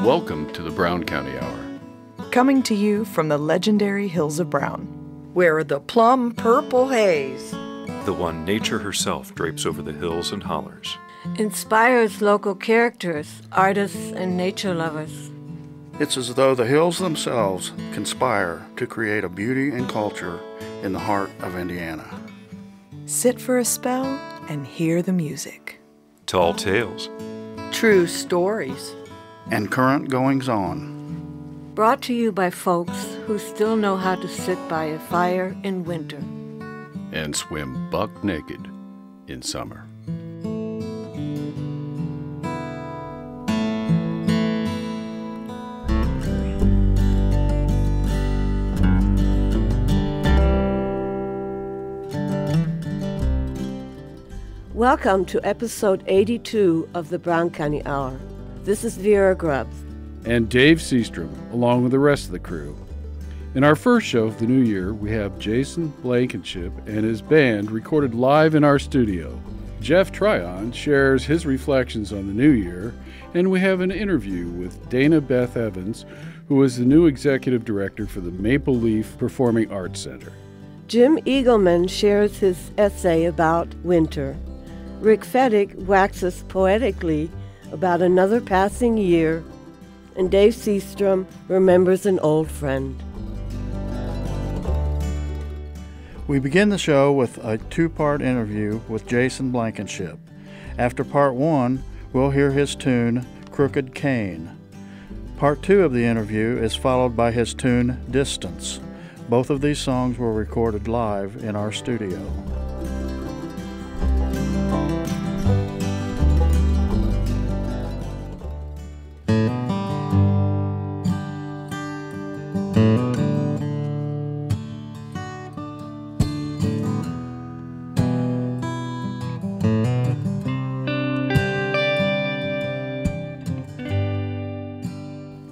Welcome to the Brown County Hour. Coming to you from the legendary Hills of Brown, where the plum purple haze, the one nature herself drapes over the hills and hollers, inspires local characters, artists, and nature lovers. It's as though the hills themselves conspire to create a beauty and culture in the heart of Indiana. Sit for a spell and hear the music. tall tales, True stories. And current goings-on. Brought to you by folks who still know how to sit by a fire in winter And swim buck naked in summer. Welcome to episode 82 of the Brown County Hour. This is Vera Grubbs. And Dave Seastrom, along with the rest of the crew. In our first show of the new year, we have Jason Blankenship and his band recorded live in our studio. Jeff Tryon shares his reflections on the new year, and we have an interview with Dana Beth Evans, who is the new executive director for the Maple Leaf Performing Arts Center. Jim Eagleman shares his essay about winter. Rick Fettig waxes poetically about another passing year, and Dave Seastrom remembers an old friend. We begin the show with a two-part interview with Jason Blankenship. After part one, we'll hear his tune, Crooked Cane. Part two of the interview is followed by his tune, Distance. Both of these songs were recorded live in our studio.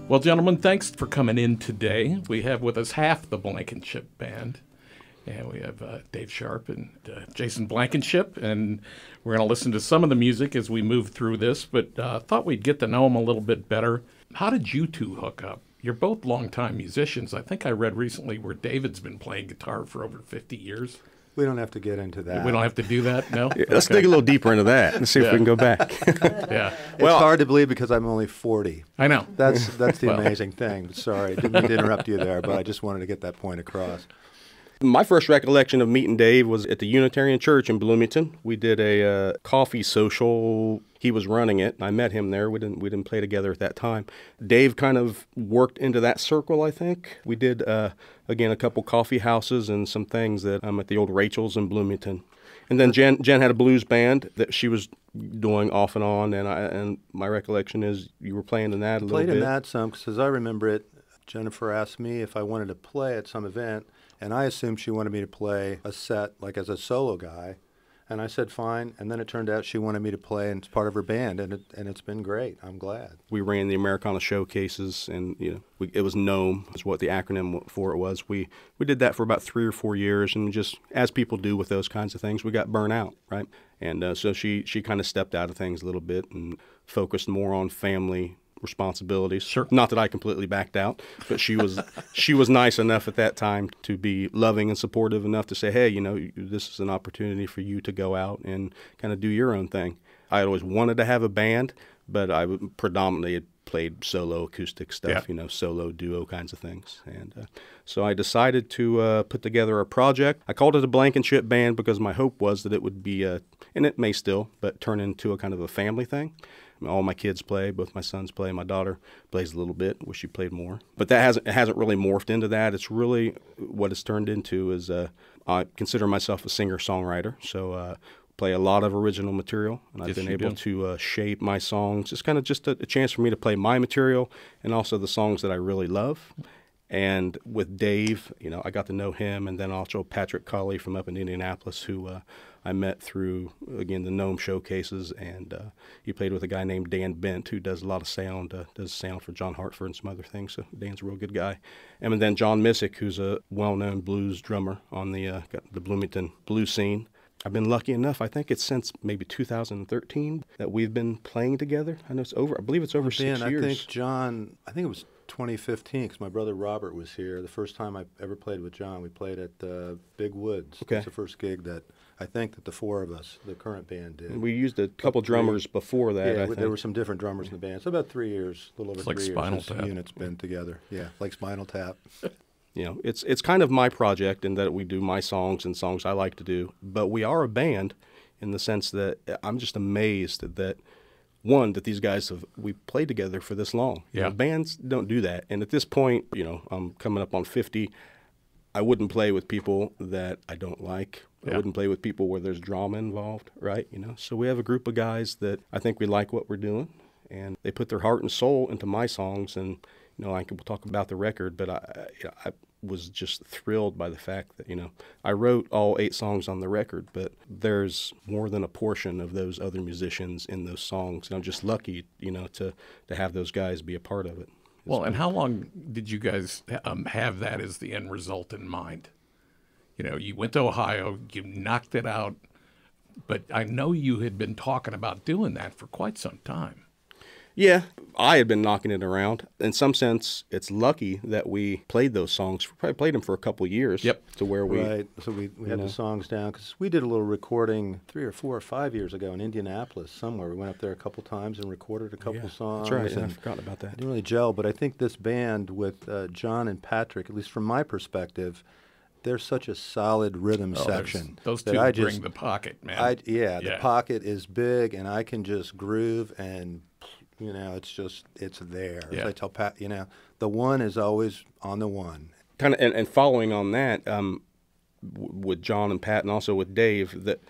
Well, gentlemen, thanks for coming in today. We have with us half the Blankenship Band, and we have Dave Sharp and Jason Blankenship, and we're going to listen to some of the music as we move through this, but thought we'd get to know them a little bit better. How did you two hook up? You're both longtime musicians. I think I read recently where David's been playing guitar for over 50 years. We don't have to get into that. We don't have to do that, no? Yeah, let's dig a little deeper into that and see if we can go back. Yeah. It's hard to believe because I'm only 40. I know. That's the amazing thing. Sorry, didn't mean to interrupt you there, but I just wanted to get that point across. My first recollection of meeting Dave was at the Unitarian Church in Bloomington. We did a coffee social. He was running it. I met him there. We didn't play together at that time. Dave kind of worked into that circle, I think. We did, again, a couple coffee houses and some things at the old Rachel's in Bloomington. And then Jen had a blues band that she was doing off and on, and my recollection is you were playing in that a little bit. Played in that some, because as I remember it, Jennifer asked me if I wanted to play at some event, and I assumed she wanted me to play a set like as a solo guy. And I said, fine. And then it turned out she wanted me to play and it's part of her band, and it's been great. I'm glad. We ran the Americana showcases, and it was NOME is what the acronym for it was. We did that for about 3 or 4 years, and just as people do with those kinds of things, we got burnt out, right? And so she kind of stepped out of things a little bit and focused more on family responsibilities. Sure. Not that I completely backed out, but she was nice enough at that time to be loving and supportive enough to say, hey, this is an opportunity for you to go out and kind of do your own thing. I always wanted to have a band, but I predominantly had played solo acoustic stuff, solo duo kinds of things. And so I decided to put together a project. I called it a Blankenship Band because my hope was that it would be, and it may still, but turn into a kind of a family thing. All my kids play, both my sons play, my daughter plays a little bit, wish she played more. But that hasn't really morphed into that. It's really what it's turned into is I consider myself a singer-songwriter, so play a lot of original material, and I've been able to shape my songs. It's kind of just a chance for me to play my material and also the songs that I really love. And with Dave, I got to know him, and then also Patrick Colley from up in Indianapolis, who I met through, again, the NOME showcases, and he played with a guy named Dan Bent, who does a lot of sound, does sound for John Hartford and some other things, so Dan's a real good guy. And then John Missick, who's a well-known blues drummer on the Bloomington blues scene. I've been lucky enough. I think it's since maybe 2013 that we've been playing together. I know it's over. I believe it's over 6 years. I think John. I think it was 2015 because my brother Robert was here. The first time I ever played with John, we played at Big Woods. Okay. It's the first gig that I think that the four of us, the current band, did. And we used a couple drummers before that. Yeah, I think. there were some different drummers in the band. So about 3 years, a little over It's like 3 years. Spinal This Tap. unit's been together. Yeah, like Spinal Tap. You know, it's kind of my project in that we do my songs and songs I like to do. But we are a band in the sense that I'm just amazed that, one, that these guys we played together for this long. You know, bands don't do that. And at this point, you know, I'm coming up on 50. I wouldn't play with people that I don't like. I wouldn't play with people where there's drama involved, right? You know, so we have a group of guys that I think we like what we're doing, and they put their heart and soul into my songs. And you know, we'll talk about the record, but I was just thrilled by the fact that, you know, I wrote all 8 songs on the record, but there's more than a portion of those other musicians in those songs. And I'm just lucky, you know, to have those guys be a part of it. Well, and how long did you guys have that as the end result in mind? You know, you went to Ohio, you knocked it out, but I know you had been talking about doing that for quite some time. Yeah, I had been knocking it around. In some sense, it's lucky that we played those songs. We probably played them for a couple of years. To where we... Right, so we had the songs down, because we did a little recording 3 or 4 or 5 years ago in Indianapolis somewhere. We went up there a couple times and recorded a couple songs. That's right, I forgot about that. It didn't really gel, but I think this band with John and Patrick, at least from my perspective, they're such a solid rhythm section. Those two bring the pocket, man. The pocket is big, and I can just groove and... You know, it's there. Yeah. As I tell Pat, you know, the one is always on the one. Kind of, and following on that, with John and Pat and also with Dave, that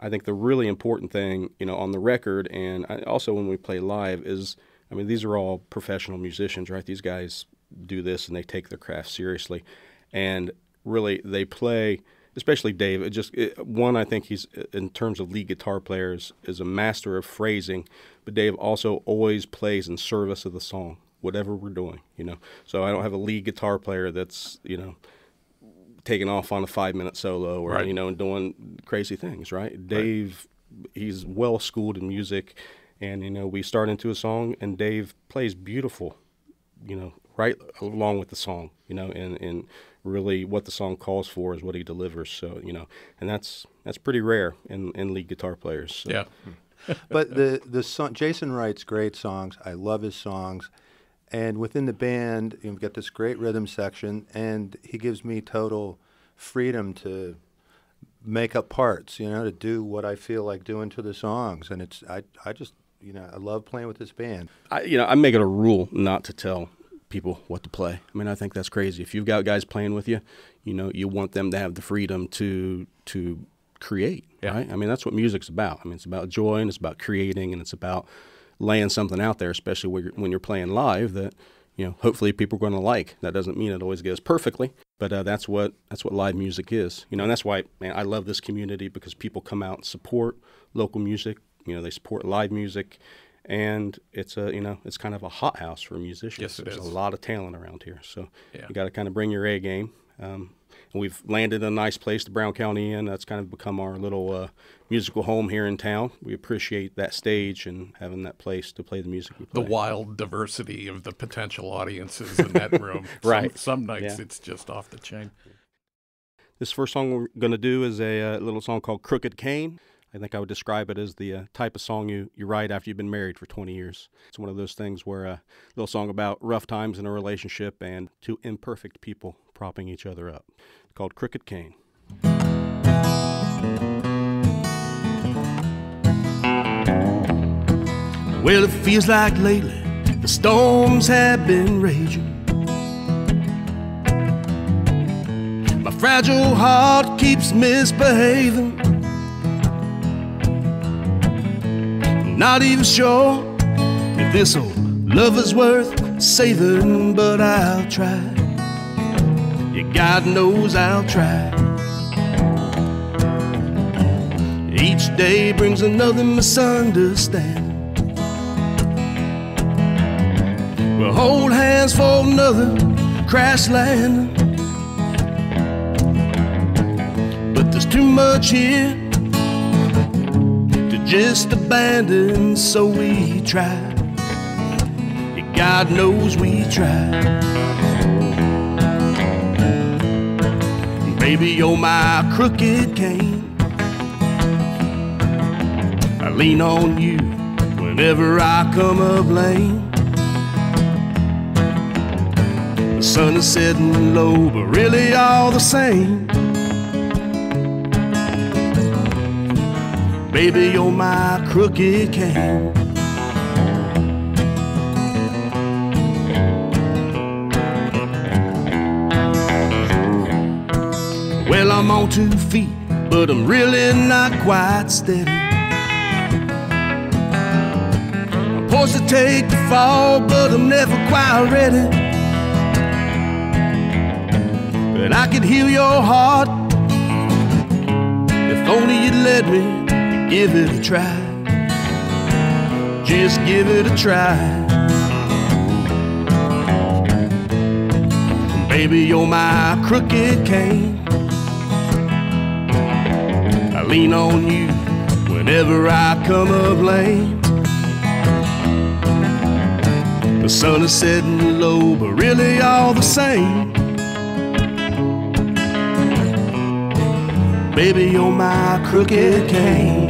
I think the really important thing, you know, on the record and also when we play live is, I mean, these are all professional musicians, right? These guys do this and they take their craft seriously. And really, they play... Especially Dave. One, I think he's, in terms of lead guitar players, is a master of phrasing, but Dave also always plays in service of the song, whatever we're doing, you know. So I don't have a lead guitar player that's, you know, taking off on a 5-minute solo or, you know, and doing crazy things, right? Dave, he's well-schooled in music, and, you know, we start into a song, and Dave plays beautiful, you know, right along with the song, you know, and really what the song calls for is what he delivers. So, you know, and that's pretty rare in lead guitar players. So. Yeah. But the song, Jason writes great songs. I love his songs. And within the band, you know, we've got this great rhythm section, and he gives me total freedom to make up parts, you know, to do what I feel like doing to the songs. And I just, you know, I love playing with this band. I make it a rule not to tell people what to play. I mean, I think that's crazy. If you've got guys playing with you, you know, you want them to have the freedom to create, right? I mean, that's what music's about. I mean, it's about joy, and it's about creating, and it's about laying something out there, especially when you're playing live that, you know, hopefully people are going to like. That doesn't mean it always goes perfectly, but that's what live music is. You know, and that's why, man, I love this community, because people come out and support local music. You know, they support live music. And it's it's kind of a hothouse for musicians. Yes, it is. There's a lot of talent around here, so you got to kind of bring your A game. And we've landed in a nice place, the Brown County Inn. That's kind of become our little musical home here in town. We appreciate that stage and having that place to play the music we play. The wild diversity of the potential audiences in that room. Right. Some nights it's just off the chain. This first song we're going to do is a little song called Crooked Cane. I think I would describe it as the type of song you write after you've been married for 20 years. It's one of those things where a little song about rough times in a relationship and two imperfect people propping each other up. It's called Crooked Cane. Well, it feels like lately the storms have been raging. My fragile heart keeps misbehaving. Not even sure if this old love is worth saving, but I'll try. Yeah, God knows I'll try. Each day brings another misunderstanding. We'll hold hands for another crash landing. But there's too much here just abandoned, so we tried. Yeah, God knows we tried. Baby, you're my crooked cane. I lean on you whenever I come up lame. The sun is setting low, but really all the same. Baby, you're my crooked cane. Well, I'm on 2 feet, but I'm really not quite steady. I'm poised to take the fall, but I'm never quite ready. But I could heal your heart if only you'd let me give it a try. Just give it a try. Baby, you're my crooked cane. I lean on you whenever I come up lame. The sun is setting low, but really all the same. Baby, you're my crooked cane.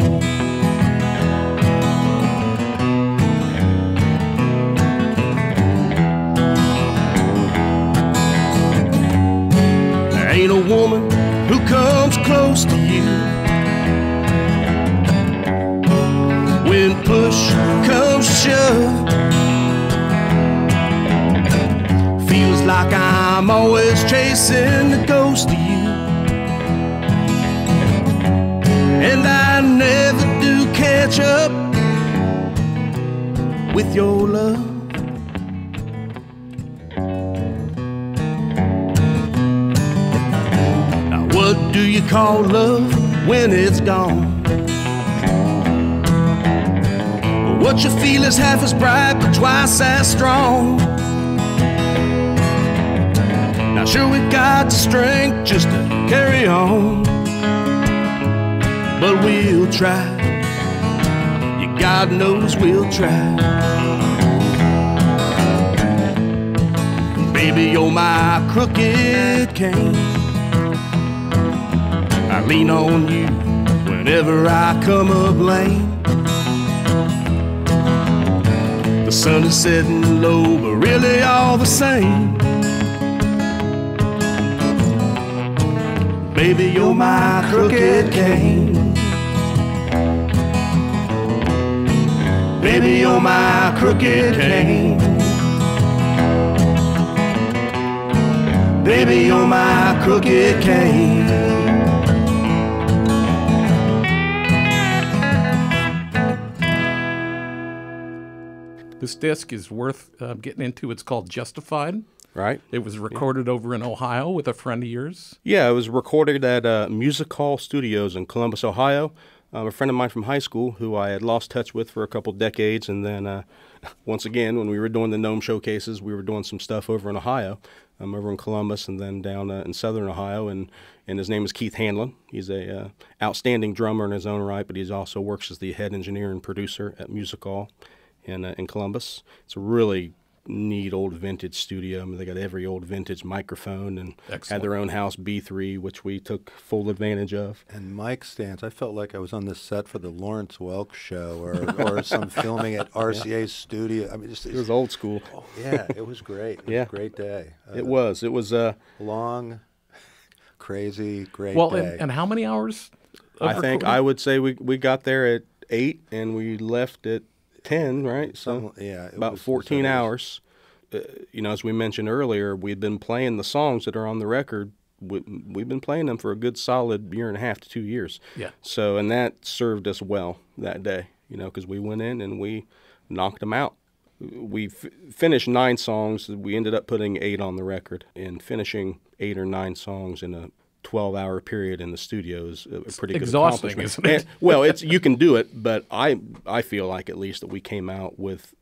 There ain't a woman who comes close to you. When push comes to shove, feels like I'm always chasing the ghost of you. And I never do catch up with your love. Now what do you call love when it's gone? What you feel is half as bright but twice as strong. Now sure we got the strength just to carry on, but we'll try. Yeah, God knows we'll try. Baby, you're my crooked cane. I lean on you whenever I come up lame. The sun is setting low, but really all the same. Baby, you're my crooked cane. Baby, you're my crooked cane. Baby, you're my crooked cane. This disc is worth getting into. It's called Justified. Right. It was recorded over in Ohio with a friend of yours. Yeah, it was recorded at Music Hall Studios in Columbus, Ohio. A friend of mine from high school who I had lost touch with for a couple decades, and then once again, when we were doing the Gnome showcases, we were doing some stuff over in Ohio, over in Columbus, and then down in southern Ohio, and his name is Keith Hanlon. He's a outstanding drummer in his own right, but he also works as the head engineer and producer at Music Hall in Columbus. It's a really neat old vintage studio. I mean, they got every old vintage microphone and had their own house B3, which we took full advantage of. And mic stands. I felt like I was on this set for the Lawrence Welk show or some filming at RCA's studio. I mean, it was old school. Oh, yeah, it was great. It was a great day. It was long, crazy, great day. Well, and how many hours? I would say we got there at 8 and we left at 10, right? So about 14 hours. As we mentioned earlier, we'd been playing the songs that are on the record. We've been playing them for a good solid 1.5 to 2 years. Yeah. So, and that served us well that day, because we went in and we knocked them out. We finished 9 songs. We ended up putting 8 on the record, and finishing 8 or 9 songs in a 12-hour period in the studio is a pretty good exhausting, accomplishment. isn't it? Well, you can do it, but I feel like at least that we came out with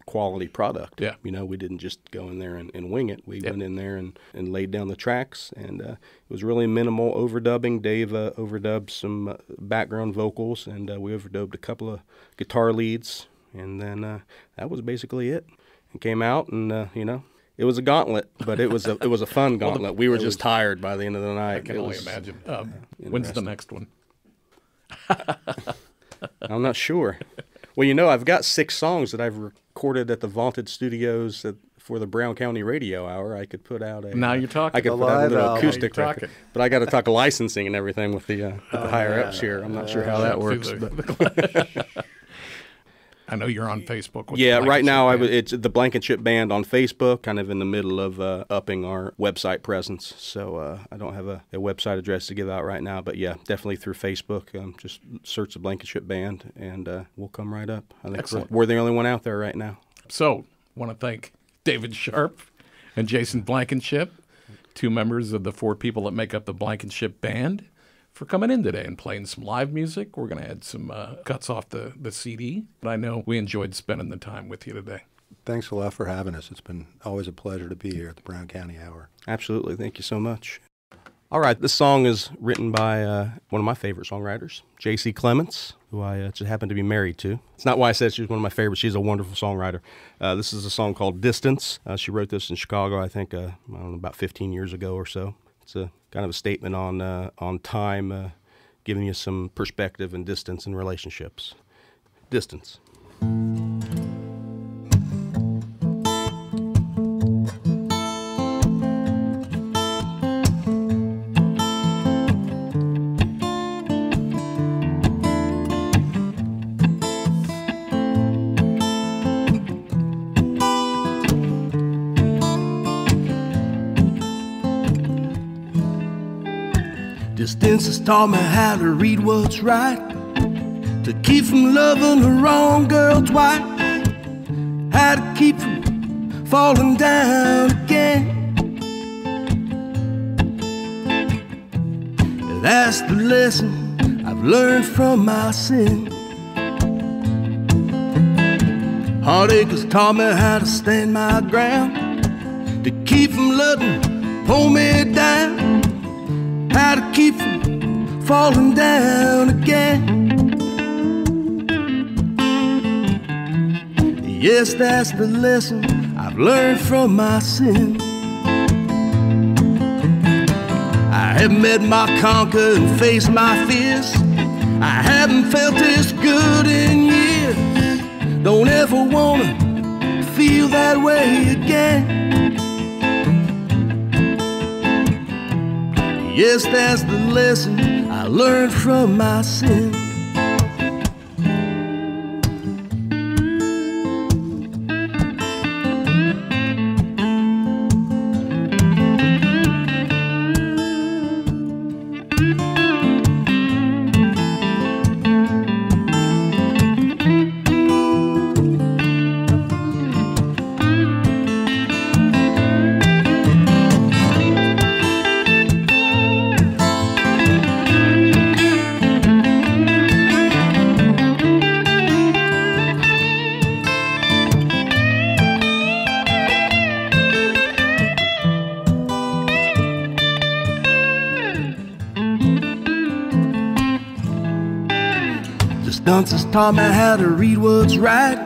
quality product. Yeah. You know, we didn't just go in there and wing it. We went in there and laid down the tracks, and it was really minimal overdubbing. Dave overdubbed some background vocals, and we overdubbed a couple of guitar leads, and then that was basically it. It came out, and you know, it was a gauntlet, but it was a fun gauntlet. We were just tired by the end of the night. I can only imagine. When's the next one? I'm not sure. Well, you know, I've got 6 songs that I've recorded at the Vaunted Studios for the Brown County Radio Hour. I could put out a. Now you're talking. I could put out a little acoustic talking. record, but I got to talk licensing and everything with the higher ups here. I'm not sure how that works. I know you're on Facebook. With Yeah, right now Band. it's the Blankenship Band on Facebook, kind of in the middle of upping our website presence. So I don't have a website address to give out right now, but yeah, definitely through Facebook. Just search the Blankenship Band, and we'll come right up. I think we're the only one out there right now. So, want to thank David Sharp and Jason Blankenship, 2 members of the 4 people that make up the Blankenship Band, for coming in today and playing some live music. We're going to add some cuts off the CD. But I know we enjoyed spending the time with you today. Thanks a lot for having us. It's been always a pleasure to be here at the Brown County Hour. Absolutely. Thank you so much. All right. This song is written by one of my favorite songwriters, J.C. Clements, who I just happen to be married to. It's not why I said she's one of my favorites. She's a wonderful songwriter. This is a song called Distance. She wrote this in Chicago, I think, I don't know, about 15 years ago or so. It's a kind of a statement on time, giving you some perspective and distance in relationships. Distance. Distance has taught me how to read what's right, to keep from loving the wrong girl twice, how to keep from falling down again. That's the lesson I've learned from my sin. Heartache has taught me how to stand my ground, to keep from letting pull me down, how to keep from falling down again. Yes, that's the lesson I've learned from my sin. I have met my conquer and faced my fears. I haven't felt this good in years. Don't ever wanna feel that way again. Yes, that's the lesson I learned from my sin. Distance has taught me how to read what's right,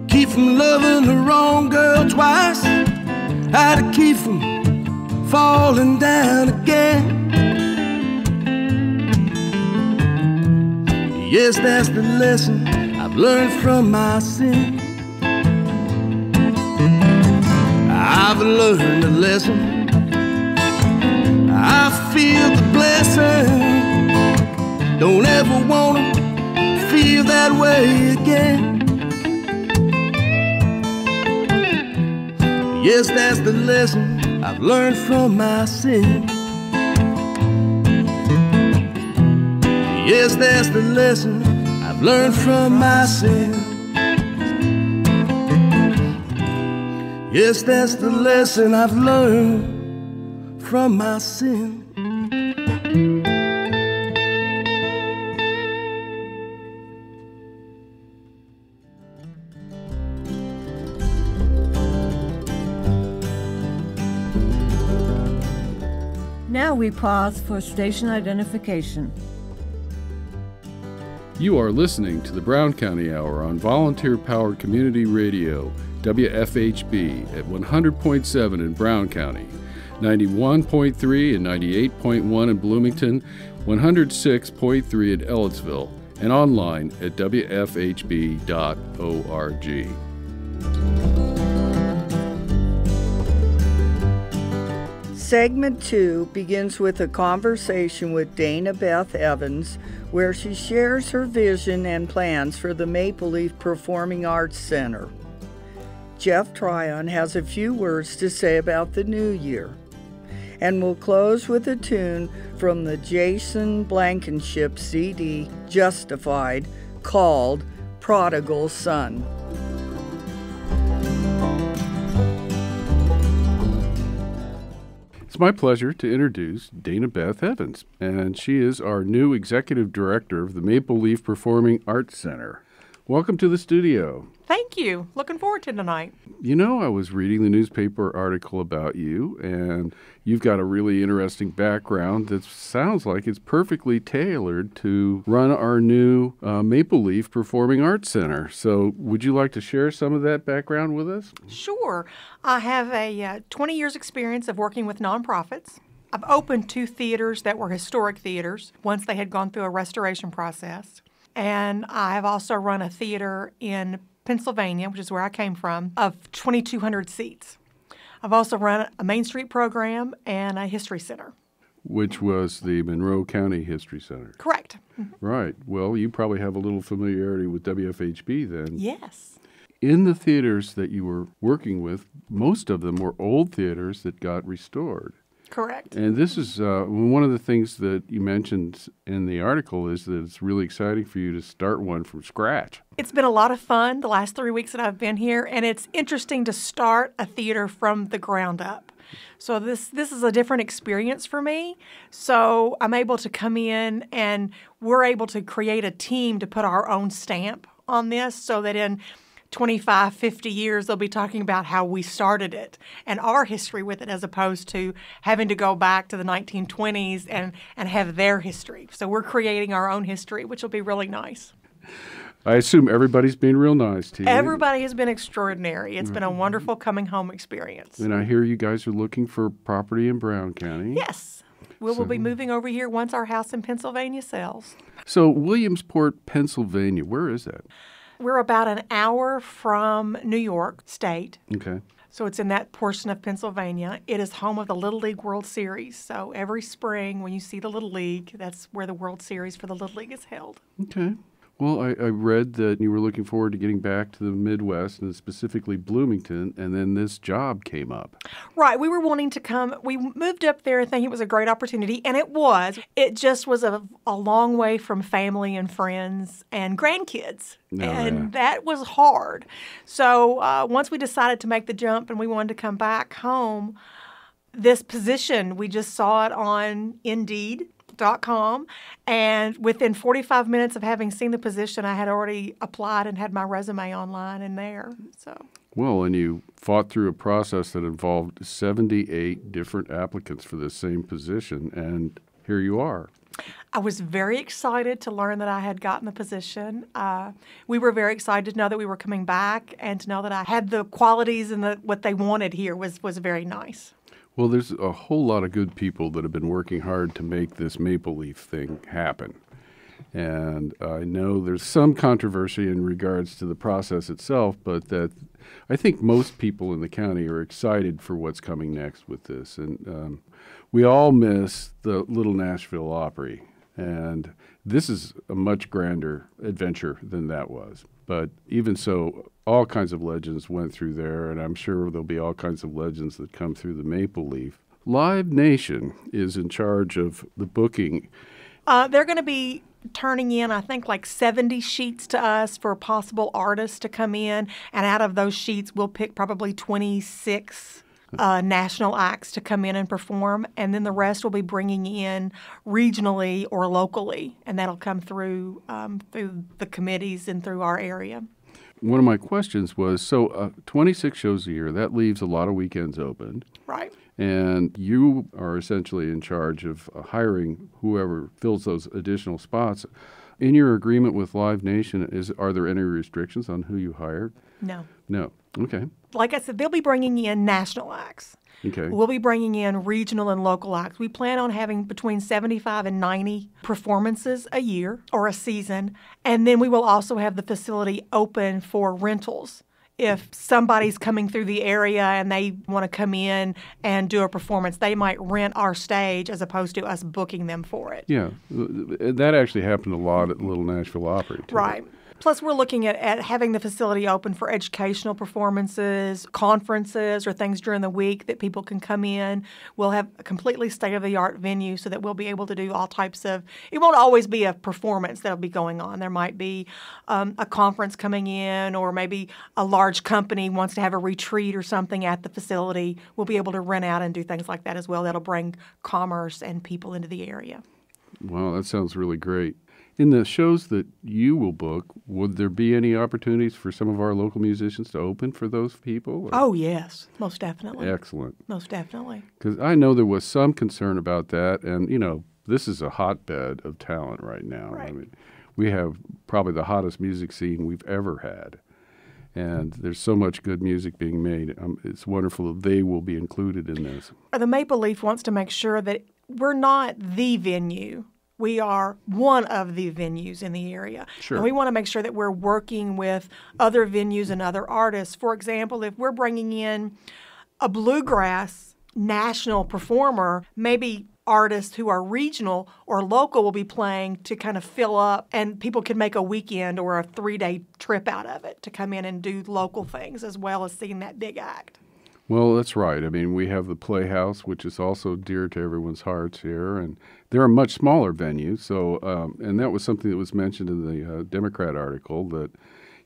keep from loving the wrong girl twice, how to keep from falling down again. Yes, that's the lesson I've learned from my sin. I've learned a lesson, I feel the blessing. Don't ever wanna feel that way again. Yes, that's the lesson I've learned from my sin. Yes, that's the lesson I've learned from my sin. Yes, that's the lesson I've learned from my sin. Now we pause for station identification. You are listening to the Brown County Hour on volunteer-powered community radio, WFHB, at 100.7 in Brown County, 91.3 and 98.1 in Bloomington, 106.3 in Ellettsville, and online at wfhb.org. Segment 2 begins with a conversation with Dana Beth Evans, where she shares her vision and plans for the Maple Leaf Performing Arts Center. Jeff Tryon has a few words to say about the new year. And we'll close with a tune from the Jason Blankenship CD, Justified, called Prodigal Son. It's my pleasure to introduce Dana Beth Evans, and she is our new Executive Director of the Maple Leaf Performing Arts Center. Welcome to the studio. Thank you. Looking forward to tonight. You know, I was reading the newspaper article about you, and you've got a really interesting background that sounds like it's perfectly tailored to run our new Maple Leaf Performing Arts Center. So would you like to share some of that background with us? Sure. I have a 20 years experience of working with nonprofits. I've opened 2 theaters that were historic theaters once they had gone through a restoration process. And I have also run a theater in Pennsylvania, which is where I came from, of 2,200 seats. I've also run a Main Street program and a history center. Which was the Monroe County History Center. Correct. Right. Well, you probably have a little familiarity with WFHB then. Yes. In the theaters that you were working with, most of them were old theaters that got restored. Correct. And this is one of the things that you mentioned in the article is that it's really exciting for you to start one from scratch. It's been a lot of fun the last 3 weeks that I've been here, and it's interesting to start a theater from the ground up. So this is a different experience for me. So I'm able to come in and we're able to create a team to put our own stamp on this so that in 25, 50 years, they'll be talking about how we started it and our history with it as opposed to having to go back to the 1920s and have their history. So we're creating our own history, which will be really nice. I assume everybody's been real nice to you. Everybody has been extraordinary. It's been a wonderful coming home experience. And I hear you guys are looking for property in Brown County. Yes. We'll be moving over here once our house in Pennsylvania sells. So Williamsport, Pennsylvania, where is that? We're about an hour from New York State. Okay. So it's in that portion of Pennsylvania. It is home of the Little League World Series. So every spring when you see the Little League, that's where the World Series for the Little League is held. Okay. Well, I read that you were looking forward to getting back to the Midwest, and specifically Bloomington, and then this job came up. Right. We were wanting to come. We moved up there thinking it was a great opportunity, and it was. It just was a long way from family and friends and grandkids, that was hard. So once we decided to make the jump and we wanted to come back home, this position, we just saw it on Indeed.com, and within 45 minutes of having seen the position, I had already applied and had my resume online and there. Well, and you fought through a process that involved 78 different applicants for the same position, and here you are. I was very excited to learn that I had gotten the position. We were very excited to know that we were coming back and to know that I had the qualities and what they wanted here was very nice. Well, there's a whole lot of good people that have been working hard to make this Maple Leaf thing happen. And I know there's some controversy in regards to the process itself, but that I think most people in the county are excited for what's coming next with this. And we all miss the Little Nashville Opry. And this is a much grander adventure than that was. But even so, all kinds of legends went through there, and I'm sure there'll be all kinds of legends that come through the Maple Leaf. Live Nation is in charge of the booking. They're going to be turning in, I think, like 70 sheets to us for possible artists to come in, and out of those sheets, we'll pick probably 26 national acts to come in and perform, and then the rest will be bringing in regionally or locally, and that'll come through the committees and through our area. One of my questions was, 26 shows a year, that leaves a lot of weekends open. Right. And you are essentially in charge of hiring whoever fills those additional spots. In your agreement with Live Nation, are there any restrictions on who you hire? No. No. Okay. Like I said, they'll be bringing in national acts. Okay. We'll be bringing in regional and local acts. We plan on having between 75 and 90 performances a year or a season. And then we will also have the facility open for rentals. If somebody's coming through the area and they want to come in and do a performance, they might rent our stage as opposed to us booking them for it. Yeah. That actually happened a lot at Little Nashville Opry, too. Right. Plus, we're looking at having the facility open for educational performances, conferences, or things during the week that people can come in. We'll have a completely state-of-the-art venue so that we'll be able to do all types of – it won't always be a performance that'll be going on. There might be a conference coming in, or maybe a large company wants to have a retreat or something at the facility. We'll be able to rent out and do things like that as well. That'll bring commerce and people into the area. Wow, that sounds really great. In the shows that you will book, would there be any opportunities for some of our local musicians to open for those people? Or? Oh, yes, most definitely. Excellent. Most definitely. Because I know there was some concern about that, and, you know, this is a hotbed of talent right now. Right. I mean, we have probably the hottest music scene we've ever had, and there's so much good music being made. It's wonderful that they will be included in this. The Maple Leaf wants to make sure that we're not the venue. We are one of the venues in the area. Sure. And we want to make sure that we're working with other venues and other artists. For example, if we're bringing in a bluegrass national performer, maybe artists who are regional or local will be playing to kind of fill up, and people can make a weekend or a 3-day trip out of it to come in and do local things as well as seeing that big act. Well, that's right. I mean, we have the Playhouse, which is also dear to everyone's hearts here, and they're a much smaller venue. So, and that was something that was mentioned in the Democrat article, that,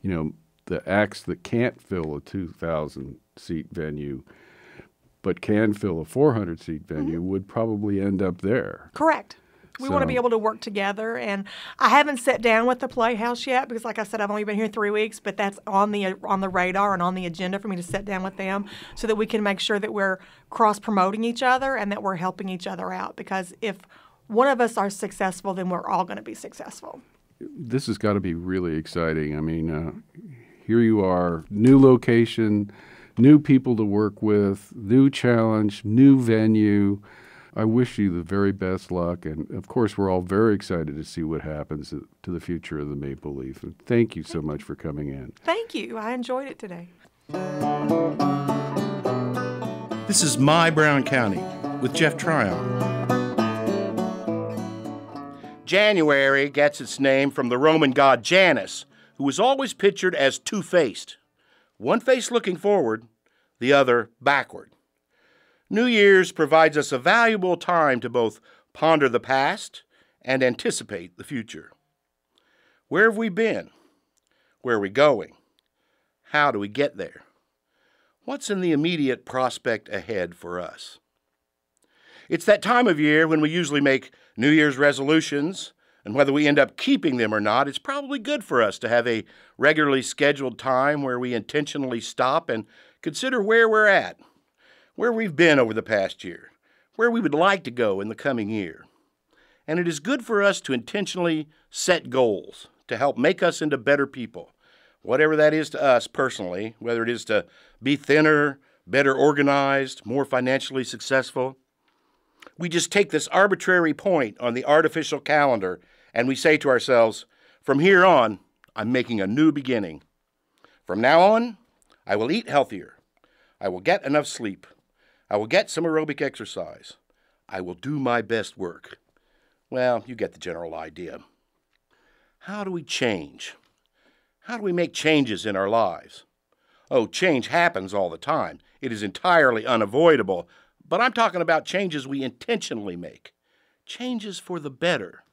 you know, the acts that can't fill a 2,000-seat venue but can fill a 400-seat venue would probably end up there. Correct. We want to be able to work together, and I haven't sat down with the Playhouse yet because, like I said, I've only been here 3 weeks, but that's on the radar and on the agenda for me to sit down with them so that we can make sure that we're cross-promoting each other and that we're helping each other out, because if one of us are successful, then we're all going to be successful. This has got to be really exciting. I mean, here you are, new location, new people to work with, new challenge, new venue. I wish you the very best luck, and of course we're all very excited to see what happens to the future of the Maple Leaf. And thank you so much for coming in. Thank you. I enjoyed it today. This is My Brown County with Jeff Tryon. January gets its name from the Roman god Janus, who was always pictured as two-faced. One face looking forward, the other backward. New Year's provides us a valuable time to both ponder the past and anticipate the future. Where have we been? Where are we going? How do we get there? What's in the immediate prospect ahead for us? It's that time of year when we usually make New Year's resolutions, and whether we end up keeping them or not, it's probably good for us to have a regularly scheduled time where we intentionally stop and consider where we're at, where we've been over the past year, where we would like to go in the coming year. And it is good for us to intentionally set goals to help make us into better people, whatever that is to us personally, whether it is to be thinner, better organized, more financially successful. We just take this arbitrary point on the artificial calendar and we say to ourselves, from here on, I'm making a new beginning. From now on, I will eat healthier. I will get enough sleep. I will get some aerobic exercise. I will do my best work. Well, you get the general idea. How do we change? How do we make changes in our lives? Oh, change happens all the time. It is entirely unavoidable. But I'm talking about changes we intentionally make. Changes for the better.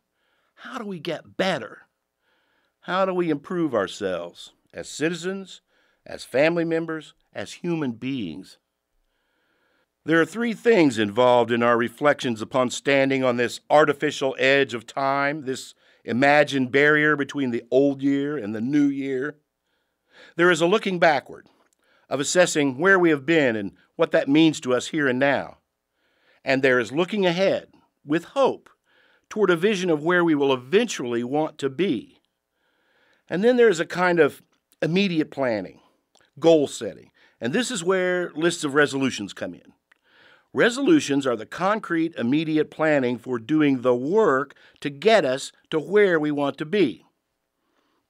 How do we get better? How do we improve ourselves as citizens, as family members, as human beings? There are three things involved in our reflections upon standing on this artificial edge of time, this imagined barrier between the old year and the new year. There is a looking backward, of assessing where we have been and what that means to us here and now. And there is looking ahead with hope toward a vision of where we will eventually want to be. And then there's a kind of immediate planning, goal setting. And this is where lists of resolutions come in. Resolutions are the concrete, immediate planning for doing the work to get us to where we want to be.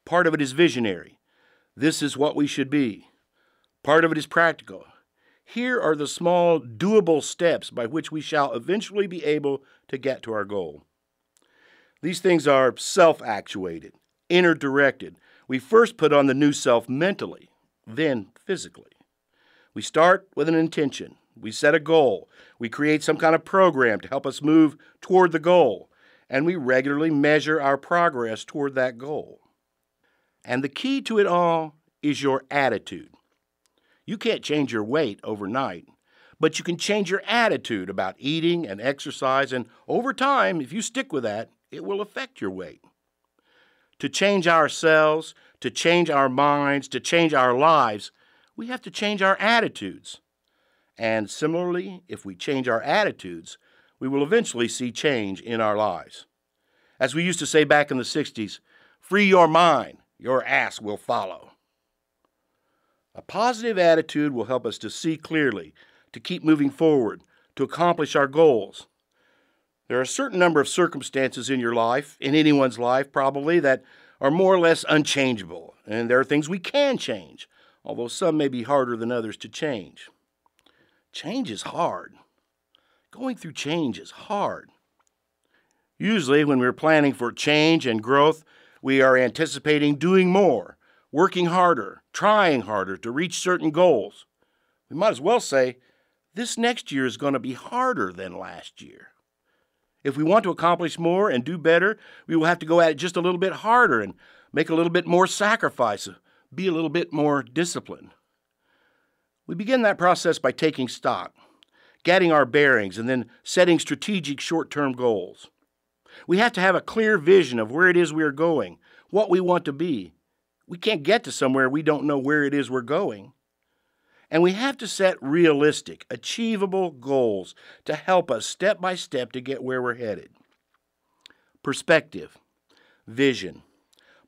Part of it is visionary. This is what we should be. Part of it is practical. Here are the small, doable steps by which we shall eventually be able to get to our goal. These things are self-actuated, inner-directed. We first put on the new self mentally, then physically. We start with an intention. We set a goal. We create some kind of program to help us move toward the goal. And we regularly measure our progress toward that goal. And the key to it all is your attitude. You can't change your weight overnight, but you can change your attitude about eating and exercise. And over time, if you stick with that, it will affect your weight. To change ourselves, to change our minds, to change our lives, we have to change our attitudes. And similarly, if we change our attitudes, we will eventually see change in our lives. As we used to say back in the 60s, free your mind, your ass will follow. A positive attitude will help us to see clearly, to keep moving forward, to accomplish our goals. There are a certain number of circumstances in your life, in anyone's life probably, that are more or less unchangeable. And there are things we can change, although some may be harder than others to change. Change is hard. Going through change is hard. Usually when we're planning for change and growth, we are anticipating doing more, working harder, trying harder to reach certain goals. We might as well say, this next year is going to be harder than last year. If we want to accomplish more and do better, we will have to go at it just a little bit harder and make a little bit more sacrifice, be a little bit more disciplined. We begin that process by taking stock, getting our bearings, and then setting strategic short-term goals. We have to have a clear vision of where it is we are going, what we want to be. We can't get to somewhere we don't know where it is we're going. And we have to set realistic, achievable goals to help us step by step to get where we're headed. Perspective, vision,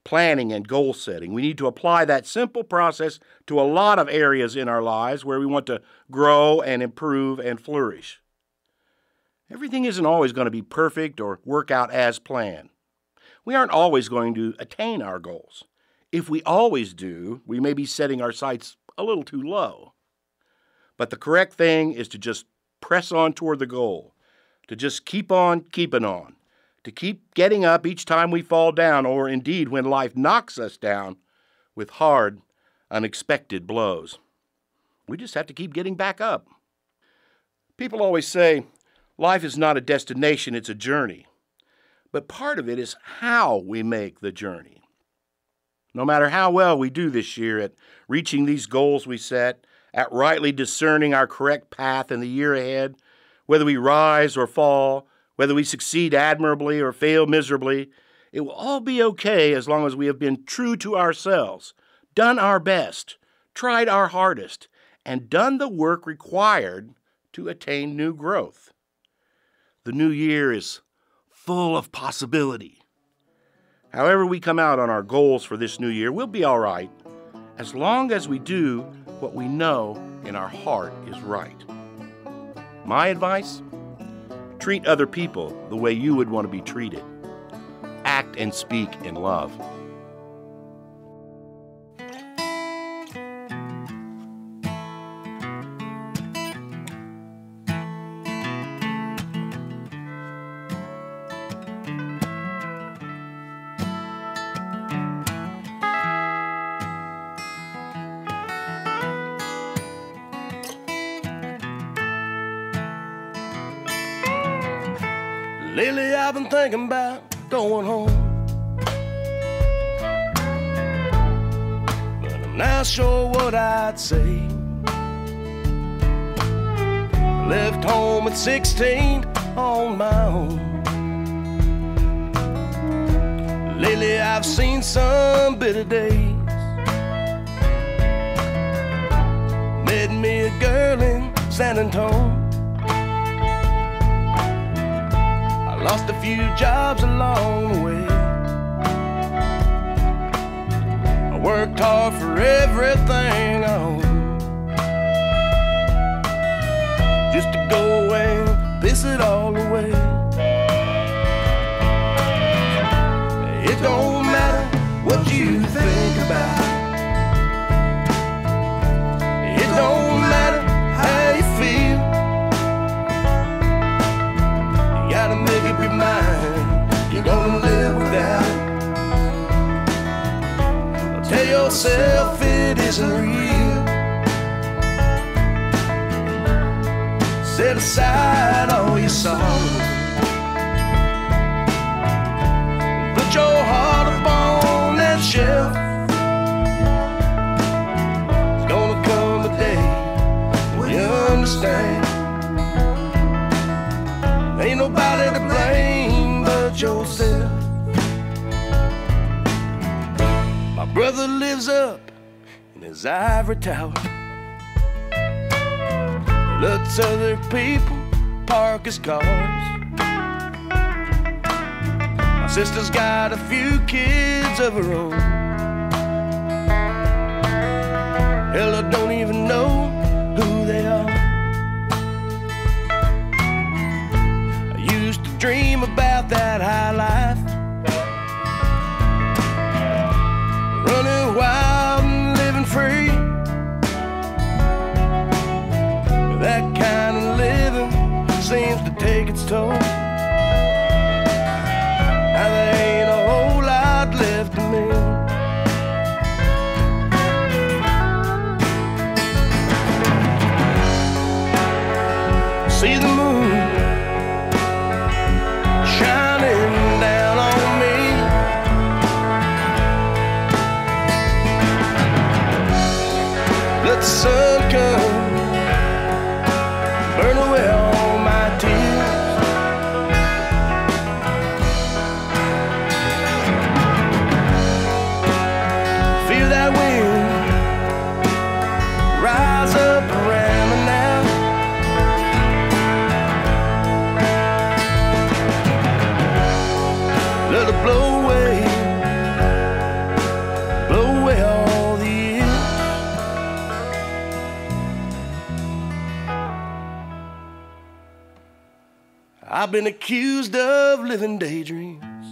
planning, and goal setting. We need to apply that simple process to a lot of areas in our lives where we want to grow and improve and flourish. Everything isn't always going to be perfect or work out as planned. We aren't always going to attain our goals. If we always do, we may be setting our sights a little too low. But the correct thing is to just press on toward the goal, to just keep on keeping on, to keep getting up each time we fall down, or indeed when life knocks us down with hard, unexpected blows. We just have to keep getting back up. People always say, life is not a destination, it's a journey. But part of it is how we make the journey. No matter how well we do this year at reaching these goals we set, at rightly discerning our correct path in the year ahead, whether we rise or fall, whether we succeed admirably or fail miserably, it will all be okay as long as we have been true to ourselves, done our best, tried our hardest, and done the work required to attain new growth. The new year is full of possibility. However we come out on our goals for this new year, we'll be all right, as long as we do what we know in our heart is right. My advice? Treat other people the way you would want to be treated. Act and speak in love. Lately I've been thinking about going home, but I'm not sure what I'd say. Left home at 16 on my own. Lately I've seen some bitter days. Met me a girl in San Antonio. I lost a few jobs along the way. I worked hard for everything I own, just to go away and piss it all away. It don't matter what you think about, it don't matter how you feel. You gotta make up your mind, you're gonna live without it. Tell yourself it isn't real. Set aside all your sorrows, put your heart up on that shelf. It's gonna come a day when you understand. Ain't nobody to blame but yourself. My brother lives up in his ivory tower, lets other people park his cars. My sister's got a few kids of her own. Hell, I don't even know who they are. I used to dream about that high life, running wild and living free. That kind of living seems to take its toll. Now there ain't a whole lot left of me. See the moon shining down on me. Let the sun come, burn away all my tears. Feel that wind rise up around me now. Let it blow away all the years. I've been accused of living daydreams,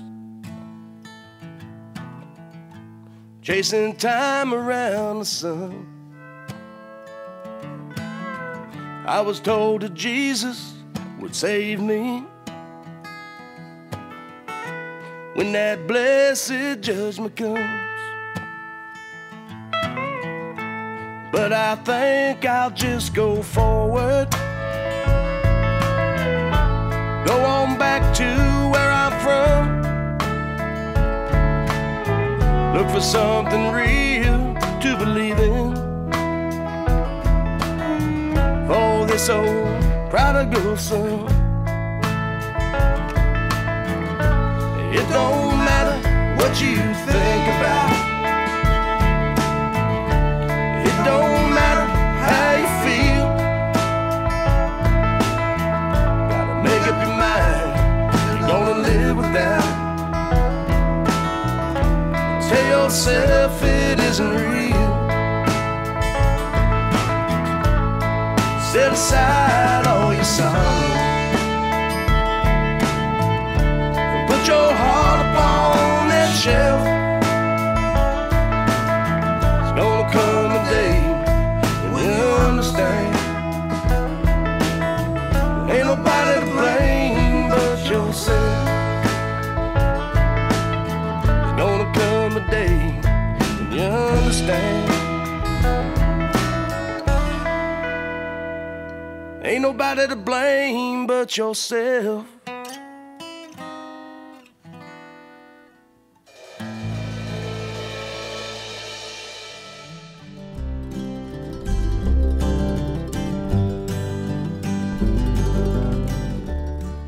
chasing time around the sun. I was told that Jesus would save me when that blessed judgment comes. But I think I'll just go forward, go on back to where I'm from, look for something real to believe in. For this old prodigal son, it don't matter what you think about, it don't matter how you feel. Gotta make up your mind, you're gonna live without. Tell yourself it isn't real. Set aside all your sorrows, put your heart upon that shelf. It's gonna come a day when you understand. Ain't nobody to blame but yourself. It's gonna come a day when you understand. Ain't nobody to blame but yourself.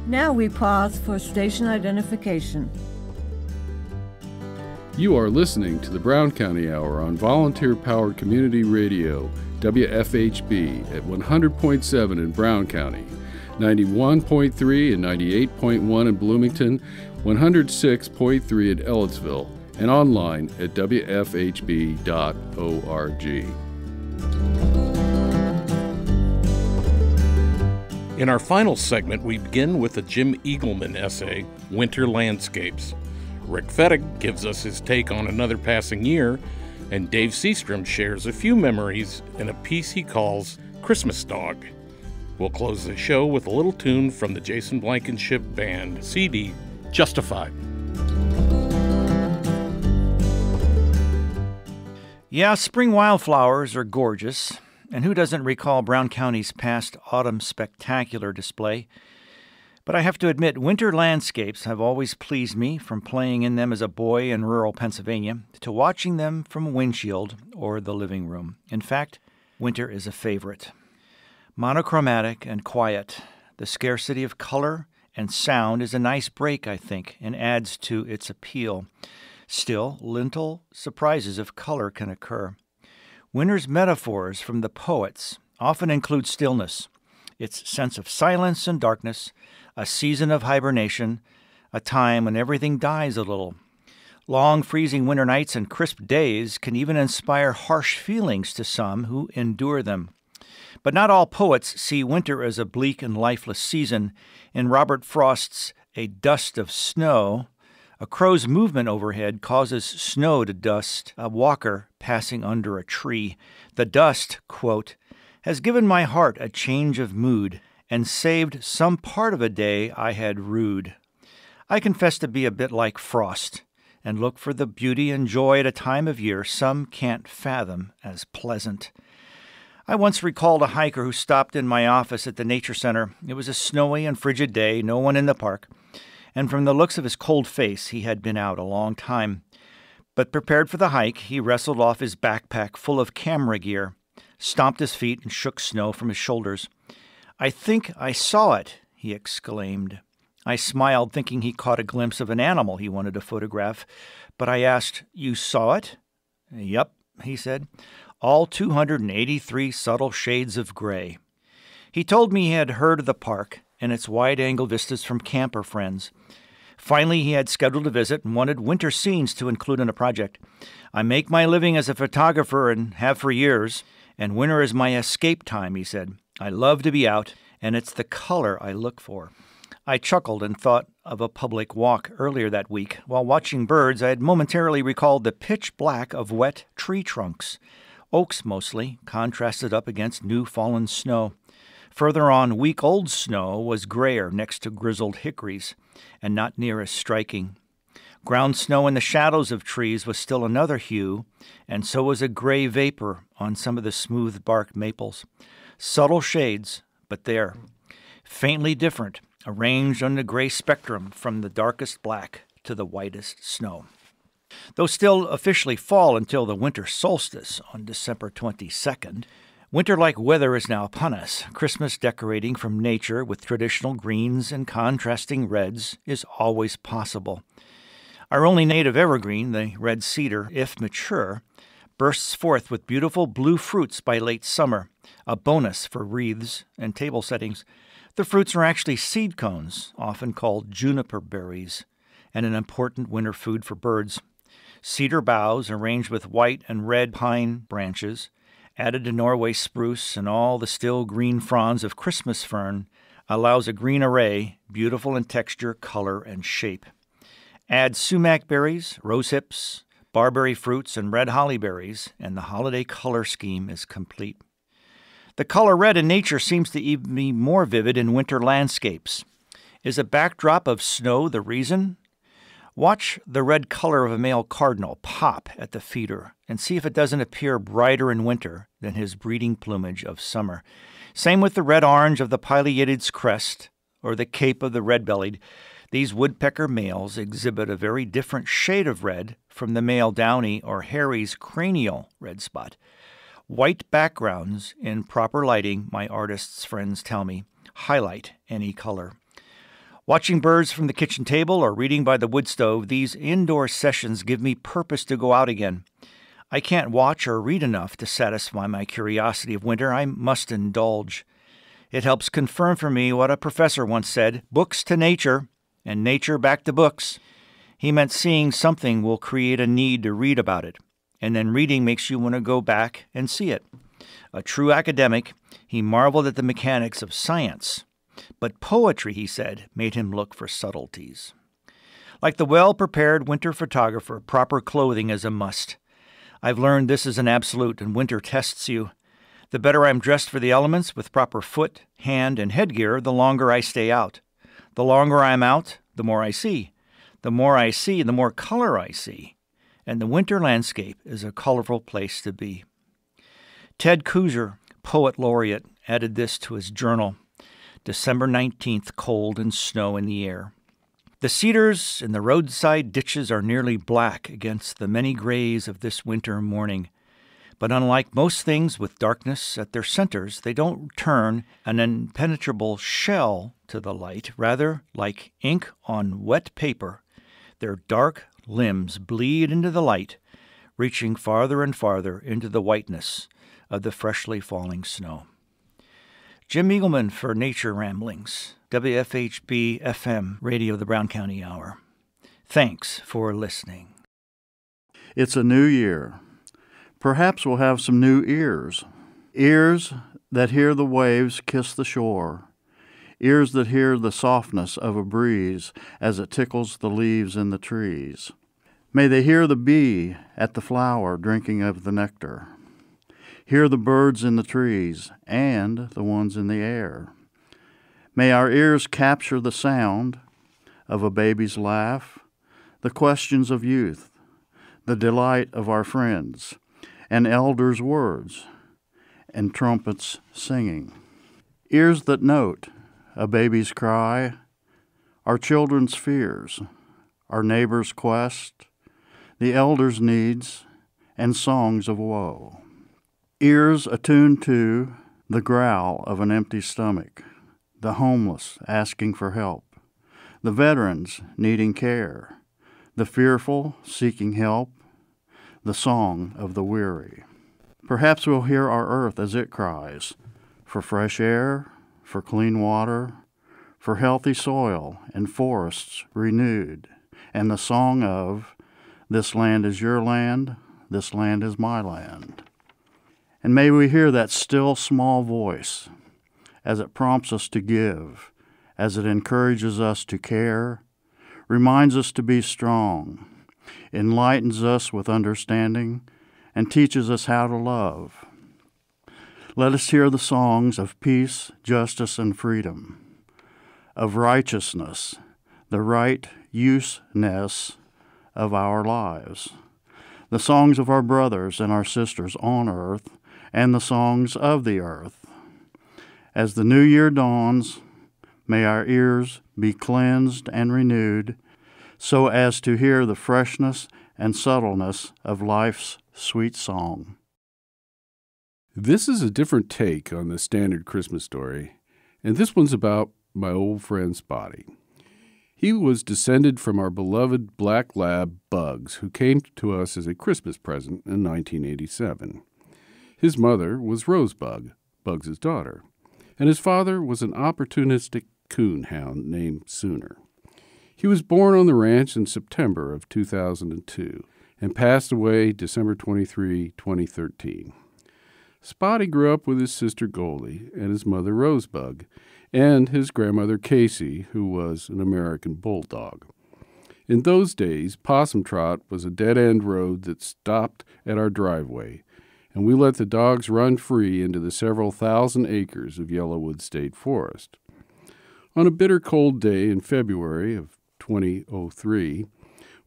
Now we pause for station identification. You are listening to the Brown County Hour on volunteer-powered community radio, WFHB, at 100.7 in Brown County. 91.3 and 98.1 in Bloomington, 106.3 in Ellettsville, and online at wfhb.org. In our final segment, we begin with the Jim Eagleman essay, Winter Landscapes. Rick Fettig gives us his take on another passing year, and Dave Seastrom shares a few memories in a piece he calls Christmas Dog. We'll close the show with a little tune from the Jason Blankenship Band CD, Justified. Yeah, spring wildflowers are gorgeous, and who doesn't recall Brown County's past autumn spectacular display? But I have to admit, winter landscapes have always pleased me, from playing in them as a boy in rural Pennsylvania to watching them from a windshield or the living room. In fact, winter is a favorite. Monochromatic and quiet, the scarcity of color and sound is a nice break, I think, and adds to its appeal. Still, little surprises of color can occur. Winter's metaphors from the poets often include stillness, its sense of silence and darkness, a season of hibernation, a time when everything dies a little. Long freezing winter nights and crisp days can even inspire harsh feelings to some who endure them. But not all poets see winter as a bleak and lifeless season. In Robert Frost's A Dust of Snow, a crow's movement overhead causes snow to dust a walker passing under a tree. The dust, quote, has given my heart a change of mood and saved some part of a day I had rued. I confess to be a bit like Frost and look for the beauty and joy at a time of year some can't fathom as pleasant. I once recalled a hiker who stopped in my office at the Nature Center. It was a snowy and frigid day, no one in the park, and from the looks of his cold face, he had been out a long time. But prepared for the hike, he wrestled off his backpack full of camera gear, stomped his feet, and shook snow from his shoulders. "I think I saw it," he exclaimed. I smiled, thinking he caught a glimpse of an animal he wanted to photograph, but I asked, "You saw it?" "Yep," he said, "all 283 subtle shades of gray." He told me he had heard of the park and its wide-angle vistas from camper friends. Finally, he had scheduled a visit and wanted winter scenes to include in a project. "I make my living as a photographer and have for years, and winter is my escape time," he said. "I love to be out, and it's the color I look for." I chuckled and thought of a public walk earlier that week. While watching birds, I had momentarily recalled the pitch black of wet tree trunks. Oaks mostly, contrasted up against new fallen snow. Further on, week-old snow was grayer next to grizzled hickories, and not near as striking. Ground snow in the shadows of trees was still another hue, and so was a gray vapor on some of the smooth-barked maples. Subtle shades, but there. Faintly different, arranged on the gray spectrum from the darkest black to the whitest snow. Though still officially fall until the winter solstice on December 22nd, winter-like weather is now upon us. Christmas decorating from nature with traditional greens and contrasting reds is always possible. Our only native evergreen, the red cedar, if mature, bursts forth with beautiful blue fruits by late summer, a bonus for wreaths and table settings. The fruits are actually seed cones, often called juniper berries, and an important winter food for birds. Cedar boughs arranged with white and red pine branches, added to Norway spruce and all the still green fronds of Christmas fern, allows a green array, beautiful in texture, color, and shape. Add sumac berries, rose hips, barberry fruits, and red holly berries, and the holiday color scheme is complete. The color red in nature seems to even be more vivid in winter landscapes. Is a backdrop of snow the reason? Watch the red color of a male cardinal pop at the feeder and see if it doesn't appear brighter in winter than his breeding plumage of summer. Same with the red-orange of the pileated's crest or the cape of the red-bellied. These woodpecker males exhibit a very different shade of red from the male downy or Harry's cranial red spot. White backgrounds in proper lighting, my artists' friends tell me, highlight any color. Watching birds from the kitchen table or reading by the wood stove, these indoor sessions give me purpose to go out again. I can't watch or read enough to satisfy my curiosity of winter. I must indulge. It helps confirm for me what a professor once said, books to nature, and nature back to books. He meant seeing something will create a need to read about it, and then reading makes you want to go back and see it. A true academic, he marveled at the mechanics of science. But poetry, he said, made him look for subtleties. Like the well-prepared winter photographer, proper clothing is a must. I've learned this is an absolute, and winter tests you. The better I'm dressed for the elements with proper foot, hand, and headgear, the longer I stay out. The longer I'm out, the more I see. The more I see, the more color I see. And the winter landscape is a colorful place to be. Ted Kooser, poet laureate, added this to his journal. December 19th, cold and snow in the air. The cedars in the roadside ditches are nearly black against the many grays of this winter morning. But unlike most things with darkness at their centers, they don't turn an impenetrable shell to the light. Rather, like ink on wet paper, their dark limbs bleed into the light, reaching farther and farther into the whiteness of the freshly falling snow. Jim Eagleman for Nature Ramblings, WFHB FM, Radio the Brown County Hour. Thanks for listening. It's a new year. Perhaps we'll have some new ears. Ears that hear the waves kiss the shore. Ears that hear the softness of a breeze as it tickles the leaves in the trees. May they hear the bee at the flower drinking of the nectar. Hear the birds in the trees and the ones in the air. May our ears capture the sound of a baby's laugh, the questions of youth, the delight of our friends, and elders' words, and trumpets singing. Ears that note a baby's cry, our children's fears, our neighbor's quest, the elders' needs, and songs of woe. Ears attuned to the growl of an empty stomach, the homeless asking for help, the veterans needing care, the fearful seeking help, the song of the weary. Perhaps we'll hear our earth as it cries, for fresh air, for clean water, for healthy soil and forests renewed, and the song of, this land is your land, this land is my land. And may we hear that still small voice as it prompts us to give, as it encourages us to care, reminds us to be strong, enlightens us with understanding, and teaches us how to love. Let us hear the songs of peace, justice, and freedom, of righteousness, the right useness of our lives, the songs of our brothers and our sisters on earth, and the songs of the earth. As the new year dawns, may our ears be cleansed and renewed, so as to hear the freshness and subtleness of life's sweet song. This is a different take on the standard Christmas story, and this one's about my old friend Spotty. He was descended from our beloved black lab Bugs, who came to us as a Christmas present in 1987. His mother was Rosebug, Bugs's daughter, and his father was an opportunistic coon hound named Sooner. He was born on the ranch in September of 2002 and passed away December 23, 2013. Spotty grew up with his sister Goldie and his mother Rosebug, and his grandmother Casey, who was an American bulldog. In those days, Possum Trot was a dead-end road that stopped at our driveway, and we let the dogs run free into the several thousand acres of Yellowwood State Forest. On a bitter cold day in February of 2003,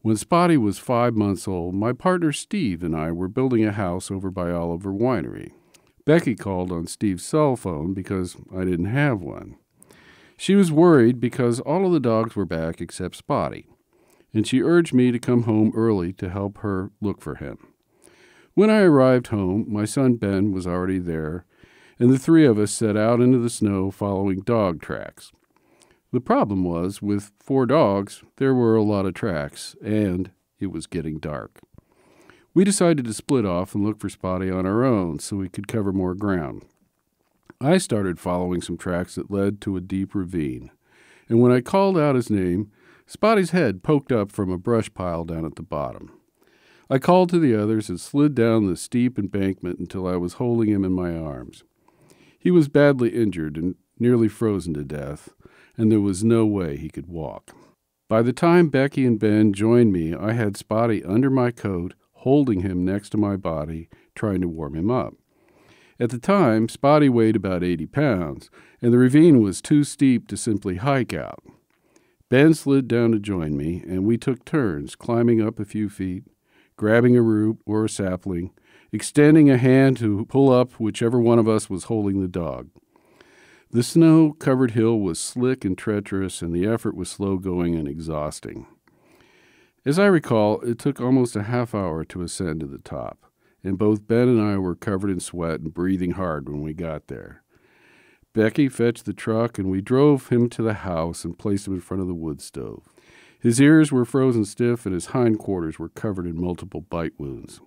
when Spotty was 5 months old, my partner Steve and I were building a house over by Oliver Winery. Becky called on Steve's cell phone because I didn't have one. She was worried because all of the dogs were back except Spotty, and she urged me to come home early to help her look for him. When I arrived home, my son Ben was already there, and the three of us set out into the snow following dog tracks. The problem was, with 4 dogs, there were a lot of tracks, and it was getting dark. We decided to split off and look for Spotty on our own so we could cover more ground. I started following some tracks that led to a deep ravine, and when I called out his name, Spotty's head poked up from a brush pile down at the bottom. I called to the others and slid down the steep embankment until I was holding him in my arms. He was badly injured and nearly frozen to death, and there was no way he could walk. By the time Becky and Ben joined me, I had Spotty under my coat, holding him next to my body, trying to warm him up. At the time, Spotty weighed about 80 pounds, and the ravine was too steep to simply hike out. Ben slid down to join me, and we took turns climbing up a few feet, grabbing a root or a sapling, extending a hand to pull up whichever one of us was holding the dog. The snow-covered hill was slick and treacherous, and the effort was slow-going and exhausting. As I recall, it took almost a half hour to ascend to the top, and both Ben and I were covered in sweat and breathing hard when we got there. Becky fetched the truck, and we drove him to the house and placed him in front of the wood stove. His ears were frozen stiff, and his hindquarters were covered in multiple bite wounds.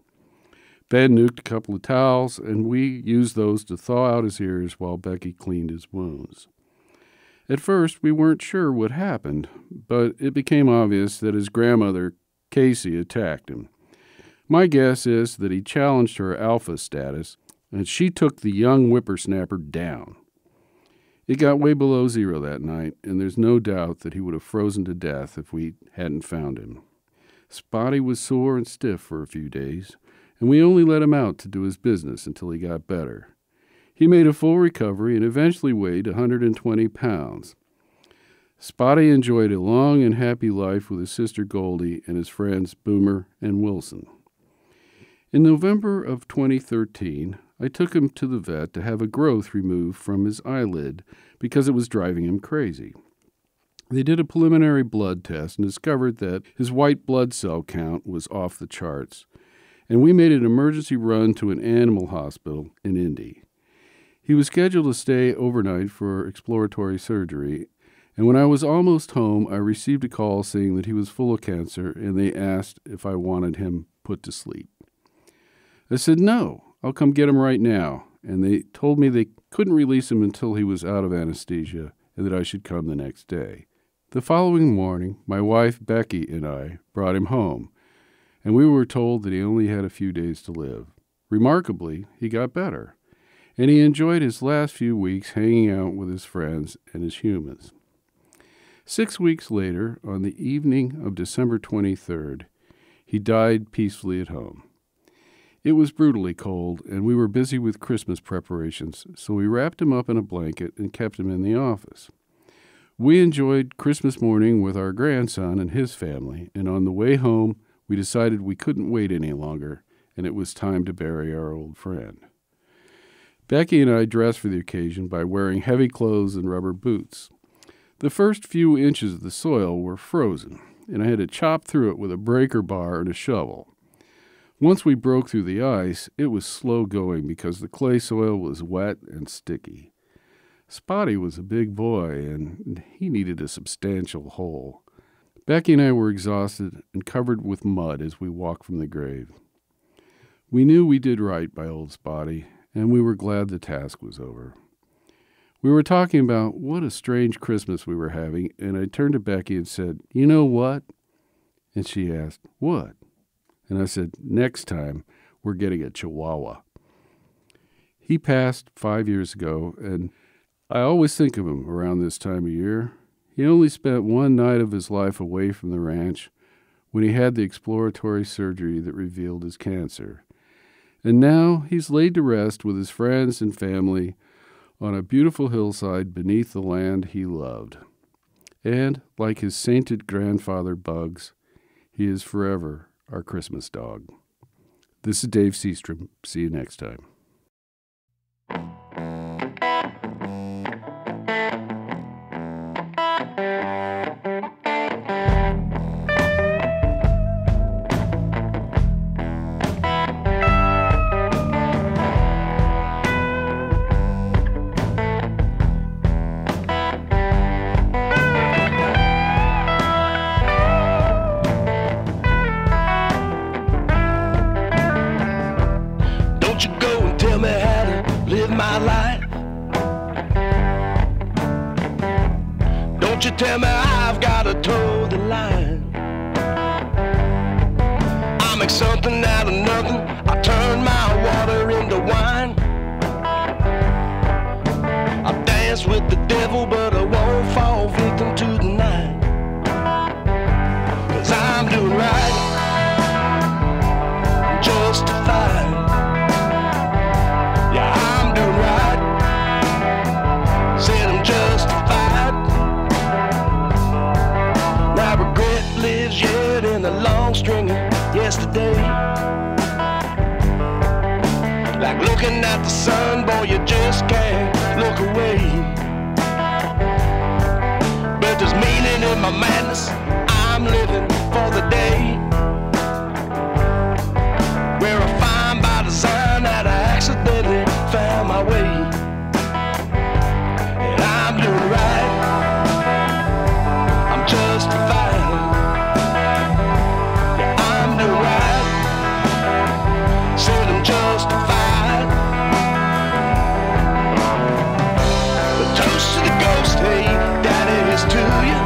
Ben nuked a couple of towels, and we used those to thaw out his ears while Becky cleaned his wounds. At first, we weren't sure what happened, but it became obvious that his grandmother, Casey, attacked him. My guess is that he challenged her alpha status, and she took the young whippersnapper down. It got way below zero that night, and there's no doubt that he would have frozen to death if we hadn't found him. Spotty was sore and stiff for a few days, and we only let him out to do his business until he got better. He made a full recovery and eventually weighed 120 pounds. Spotty enjoyed a long and happy life with his sister Goldie and his friends Boomer and Wilson. In November of 2013, I took him to the vet to have a growth removed from his eyelid because it was driving him crazy. They did a preliminary blood test and discovered that his white blood cell count was off the charts, and we made an emergency run to an animal hospital in Indy. He was scheduled to stay overnight for exploratory surgery, and when I was almost home, I received a call saying that he was full of cancer, and they asked if I wanted him put to sleep. I said, "No, I'll come get him right now," and they told me they couldn't release him until he was out of anesthesia and that I should come the next day. The following morning, my wife, Becky, and I brought him home, and we were told that he only had a few days to live. Remarkably, he got better, and he enjoyed his last few weeks hanging out with his friends and his humans. 6 weeks later, on the evening of December 23rd, he died peacefully at home. It was brutally cold, and we were busy with Christmas preparations, so we wrapped him up in a blanket and kept him in the office. We enjoyed Christmas morning with our grandson and his family, and on the way home, we decided we couldn't wait any longer, and it was time to bury our old friend. Becky and I dressed for the occasion by wearing heavy clothes and rubber boots. The first few inches of the soil were frozen, and I had to chop through it with a breaker bar and a shovel. Once we broke through the ice, it was slow going because the clay soil was wet and sticky. Spotty was a big boy, and he needed a substantial hole. Becky and I were exhausted and covered with mud as we walked from the grave. We knew we did right by old Spotty, and we were glad the task was over. We were talking about what a strange Christmas we were having, and I turned to Becky and said, "You know what?" And she asked, "What?" And I said, "Next time, we're getting a Chihuahua." He passed 5 years ago, and I always think of him around this time of year. He only spent one night of his life away from the ranch when he had the exploratory surgery that revealed his cancer. And now he's laid to rest with his friends and family on a beautiful hillside beneath the land he loved. And, like his sainted grandfather Bugs, he is forever our Christmas dog. This is Dave Seastrom. See you next time. Don't you go and you tell me I've got to toe the line? I make something out of nothing. I turn my water into wine. I dance with the devil, but I won't fall victim to the night. 'Cause I'm doing right, I'm justified. Yeah, I'm doing right, said I'm justified. Now regret lives yet in the long string of yesterday. Like looking at the sun, boy, you just can't look away. But there's meaning in my madness. I'm living for the day where I find by design that I accidentally found my way. And I'm doing right, I'm justified. Yeah, I'm doing right, said I'm justified. But toast to the ghost, hey, daddy, here's to you.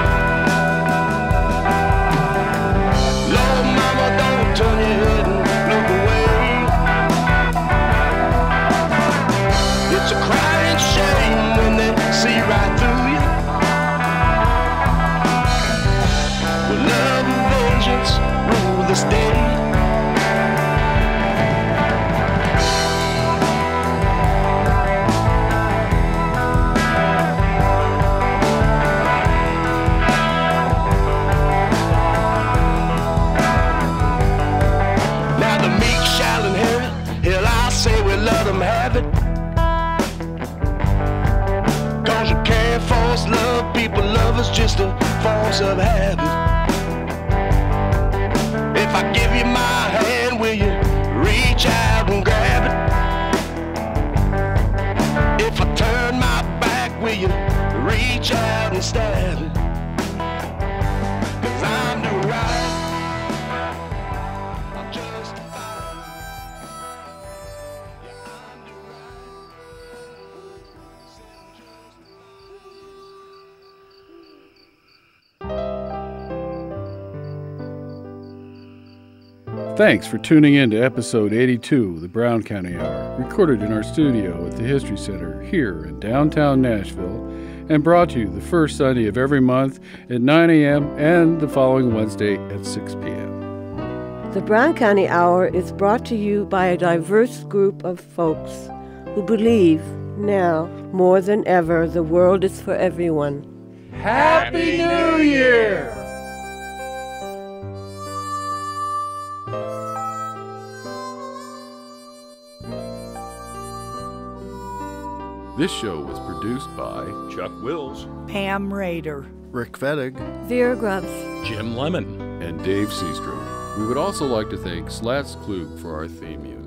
Lord, mama, don't turn your head and look away. It's a crying shame when they see right through you. Will love and vengeance rule this day? Now the meek shall inherit. Hell, I say we let them have it. 'Cause you can't force love. People love is just a force of habit. If I give you my hand, will you reach out and grab it? If I turn my back, will you reach out and stab it? 'Cause I'm doing right, I'm justified. Yeah, I'm doing right, said I'm justified. Thanks for tuning in to episode 82 of the Brown County Hour, recorded in our studio at the History Center here in downtown Nashville, and brought to you the first Sunday of every month at 9 a.m. and the following Wednesday at 6 p.m. The Brown County Hour is brought to you by a diverse group of folks who believe now more than ever the world is for everyone. Happy New Year! This show was produced by Chuck Wills, Pam Rader, Rick Fettig, Vera Grubbs, Jim Lemon. and Dave Seastrom. We would also like to thank Slats Klug for our theme music.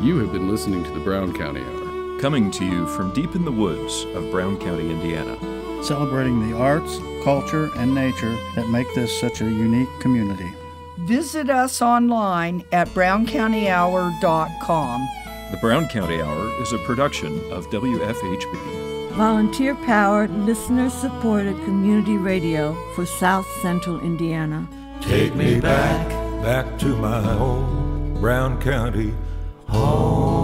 You have been listening to the Brown County Hour. coming to you from deep in the woods of Brown County, Indiana. celebrating the arts, culture, and nature that make this such a unique community. Visit us online at browncountyhour.com. The Brown County Hour is a production of WFHB. Volunteer-powered, listener-supported community radio for South Central Indiana. Take me back to my old Brown County home.